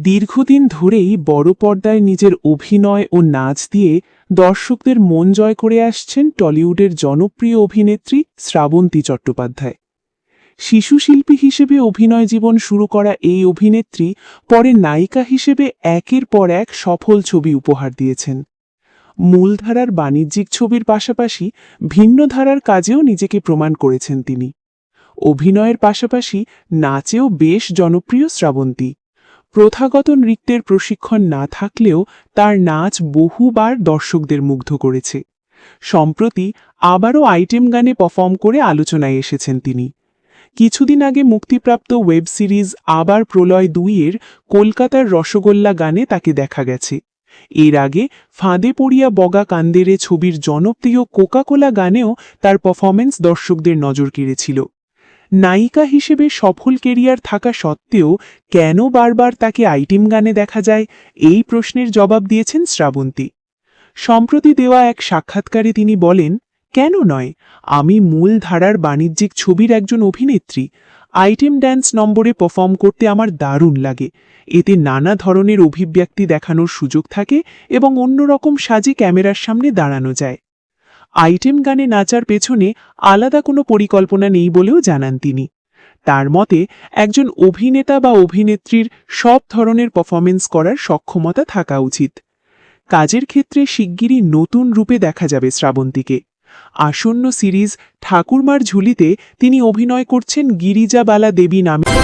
দীর্ঘদিন ধরেই বড় পর্দায় নিজের অভিনয় ও নাচ দিয়ে দর্শকদের মন জয় করে আসছেন টলিউডের জনপ্রিয় অভিনেত্রী শ্রাবন্তী চট্টোপাধ্যায়। শিশুশিল্পী হিসেবে অভিনয় জীবন শুরু করা এই অভিনেত্রী পরে নায়িকা হিসেবে একের পর এক সফল ছবি উপহার দিয়েছেন। মূলধারার বাণিজ্যিক ছবির পাশাপাশি ভিন্ন ধারার কাজেও নিজেকে প্রমাণ করেছেন তিনি। অভিনয়ের পাশাপাশি নাচেও বেশ জনপ্রিয় শ্রাবন্তী। প্রথাগত নৃত্যের প্রশিক্ষণ না থাকলেও তার নাচ বহুবার দর্শকদের মুগ্ধ করেছে। সম্প্রতি আবারও আইটেম গানে পারফর্ম করে আলোচনায় এসেছেন তিনি। কিছুদিন আগে মুক্তিপ্রাপ্ত ওয়েব সিরিজ আবার প্রলয় 2-এর কলকাতার রসগোল্লা গানে তাকে দেখা গেছে। এর আগে ফাঁদে পড়িয়া বগা কান্দেরে ছবির জনপ্রিয় কোকাকোলা গানেও তার পারফরমেন্স দর্শকদের নজর কেড়েছিল। নায়িকা হিসেবে সফল কেরিয়ার থাকা সত্ত্বেও কেন বারবার তাকে আইটেম গানে দেখা যায়, এই প্রশ্নের জবাব দিয়েছেন শ্রাবন্তী। সম্প্রতি দেওয়া এক সাক্ষাৎকারে তিনি বলেন, কেন নয়, আমি মূল ধারার বাণিজ্যিক ছবির একজন অভিনেত্রী। আইটেম ড্যান্স নম্বরে পারফর্ম করতে আমার দারুণ লাগে। এতে নানা ধরনের অভিব্যক্তি দেখানোর সুযোগ থাকে এবং অন্যরকম সাজে ক্যামেরার সামনে দাঁড়ানো যায়। আইটেম গানে নাচার পেছনে আলাদা কোনো পরিকল্পনা নেই বলেও জানান তিনি। তার মতে একজন অভিনেতা বা অভিনেত্রীর সব ধরনের পারফরমেন্স করার সক্ষমতা থাকা উচিত। কাজের ক্ষেত্রে শিগগিরই নতুন রূপে দেখা যাবে শ্রাবন্তীকে। আসন্ন সিরিজ ঠাকুরমার ঝুলিতে তিনি অভিনয় করছেন গিরিজাবালা দেবী নামে।